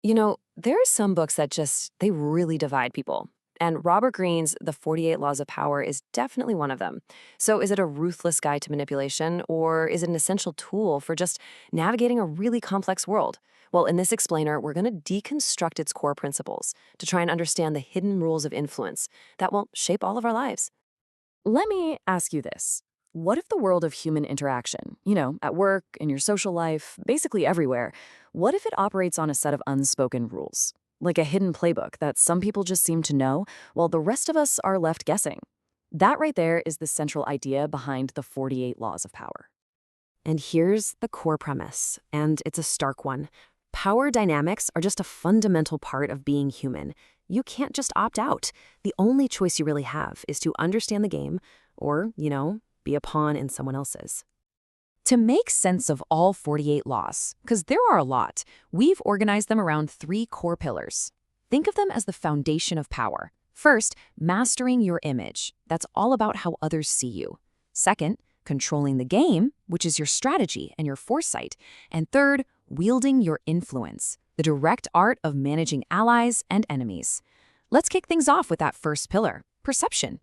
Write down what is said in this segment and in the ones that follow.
There are some books that they really divide people. And Robert Greene's The 48 Laws of Power is definitely one of them. So, is it a ruthless guide to manipulation, or is it an essential tool for just navigating a really complex world? Well, in this explainer, we're going to deconstruct its core principles to try and understand the hidden rules of influence that will shape all of our lives. Let me ask you this. What if the world of human interaction, at work, in your social life, basically everywhere, what if it operates on a set of unspoken rules? Like a hidden playbook that some people just seem to know, while the rest of us are left guessing. That right there is the central idea behind the 48 Laws of Power. And here's the core premise, and it's a stark one. Power dynamics are just a fundamental part of being human. You can't just opt out. The only choice you really have is to understand the game or, be a pawn in someone else's. To make sense of all 48 laws, because there are a lot, we've organized them around three core pillars. Think of them as the foundation of power. First, mastering your image. That's all about how others see you. Second, controlling the game, which is your strategy and your foresight. And third, wielding your influence, the direct art of managing allies and enemies. Let's kick things off with that first pillar, perception.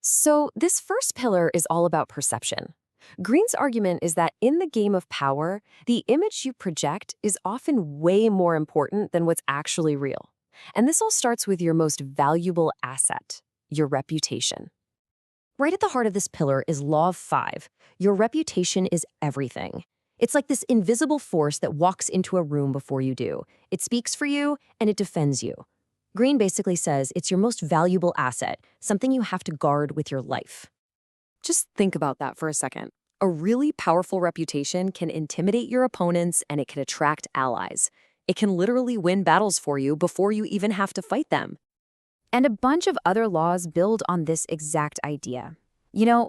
So, this first pillar is all about perception. Green's argument is that in the game of power, the image you project is often way more important than what's actually real. And this all starts with your most valuable asset, your reputation. Right at the heart of this pillar is Law of Five. Your reputation is everything. It's like this invisible force that walks into a room before you do. It speaks for you and it defends you. Green basically says it's your most valuable asset, something you have to guard with your life. Just think about that for a second. A really powerful reputation can intimidate your opponents and it can attract allies. It can literally win battles for you before you even have to fight them. And a bunch of other laws build on this exact idea.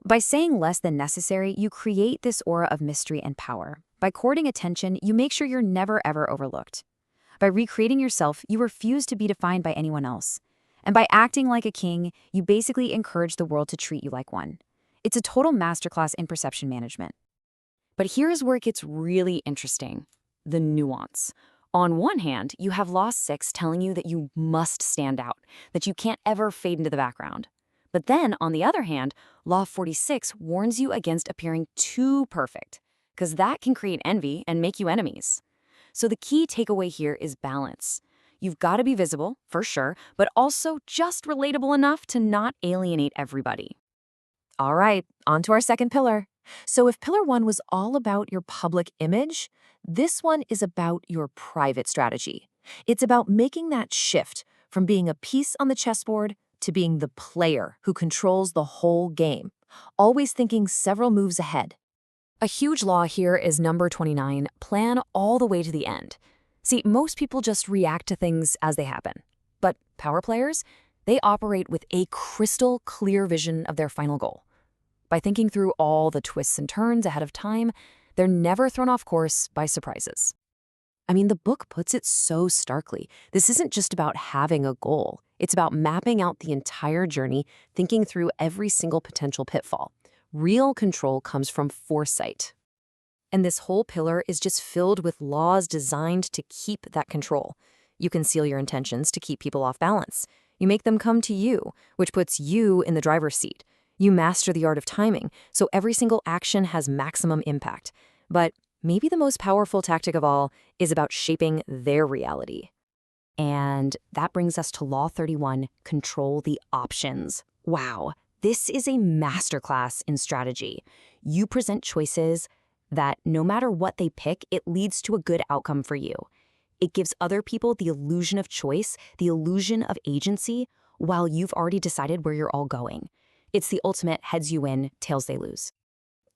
By saying less than necessary, you create this aura of mystery and power. By courting attention, you make sure you're never ever overlooked. By recreating yourself, you refuse to be defined by anyone else. And by acting like a king, you basically encourage the world to treat you like one. It's a total masterclass in perception management. But here's where it gets really interesting, the nuance. On one hand, you have Law 6 telling you that you must stand out, that you can't ever fade into the background. But then, on the other hand, Law 46 warns you against appearing too perfect, because that can create envy and make you enemies. So the key takeaway here is balance. You've got to be visible, for sure, but also just relatable enough to not alienate everybody. All right, on to our second pillar. So if pillar one was all about your public image, this one is about your private strategy. It's about making that shift from being a piece on the chessboard to being the player who controls the whole game, always thinking several moves ahead. A huge law here is number 29, plan all the way to the end. See, most people just react to things as they happen. But power players, they operate with a crystal clear vision of their final goal. By thinking through all the twists and turns ahead of time, they're never thrown off course by surprises. I mean, the book puts it so starkly. This isn't just about having a goal. It's about mapping out the entire journey, thinking through every single potential pitfall. Real control comes from foresight. And this whole pillar is just filled with laws designed to keep that control. You conceal your intentions to keep people off balance. You make them come to you, which puts you in the driver's seat. You master the art of timing, so every single action has maximum impact. But maybe the most powerful tactic of all is about shaping their reality. And that brings us to Law 31, control the options. Wow, this is a masterclass in strategy. You present choices that no matter what they pick, it leads to a good outcome for you. It gives other people the illusion of choice, the illusion of agency, while you've already decided where you're all going. It's the ultimate heads you win, tails they lose.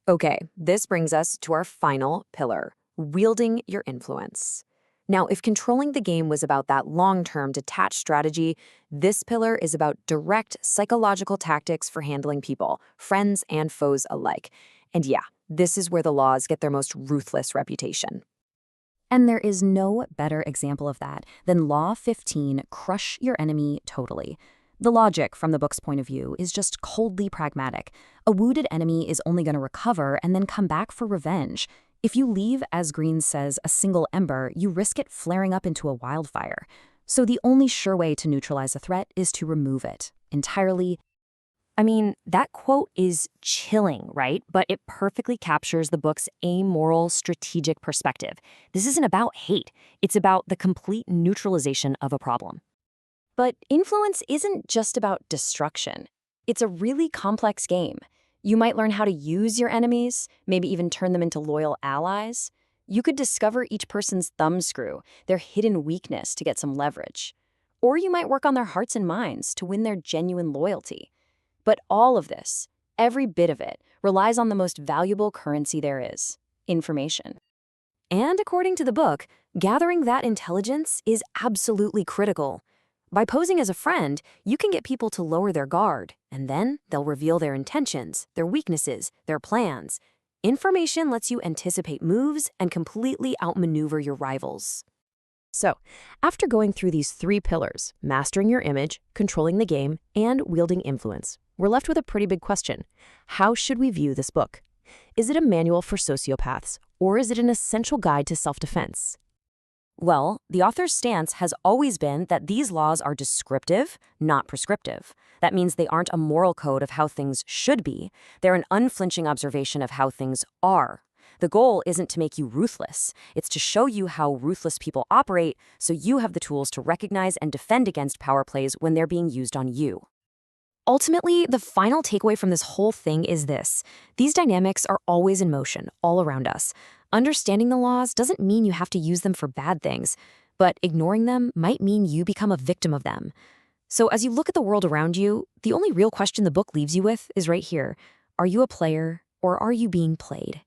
Okay, this brings us to our final pillar, wielding your influence. Now, if controlling the game was about that long-term detached strategy, this pillar is about direct psychological tactics for handling people, friends and foes alike. And yeah, this is where the laws get their most ruthless reputation. And there is no better example of that than Law 15, crush your enemy totally. The logic, from the book's point of view, is just coldly pragmatic. A wounded enemy is only going to recover and then come back for revenge. If you leave, as Green says, a single ember, you risk it flaring up into a wildfire. So the only sure way to neutralize a threat is to remove it entirely. I mean, that quote is chilling, right? But it perfectly captures the book's amoral, strategic perspective. This isn't about hate, it's about the complete neutralization of a problem. But influence isn't just about destruction. It's a really complex game. You might learn how to use your enemies, maybe even turn them into loyal allies. You could discover each person's thumbscrew, their hidden weakness to get some leverage. Or you might work on their hearts and minds to win their genuine loyalty. But all of this, every bit of it, relies on the most valuable currency there is: information. And according to the book, gathering that intelligence is absolutely critical. By posing as a friend, you can get people to lower their guard, and then they'll reveal their intentions, their weaknesses, their plans. Information lets you anticipate moves and completely outmaneuver your rivals. So, after going through these 3 pillars, mastering your image, controlling the game, and wielding influence, we're left with a pretty big question. How should we view this book? Is it a manual for sociopaths, or is it an essential guide to self-defense? Well, the author's stance has always been that these laws are descriptive, not prescriptive. That means they aren't a moral code of how things should be. They're an unflinching observation of how things are. The goal isn't to make you ruthless. It's to show you how ruthless people operate so you have the tools to recognize and defend against power plays when they're being used on you. Ultimately, the final takeaway from this whole thing is this. These dynamics are always in motion, all around us. Understanding the laws doesn't mean you have to use them for bad things, but ignoring them might mean you become a victim of them. So as you look at the world around you, the only real question the book leaves you with is right here. Are you a player, or are you being played?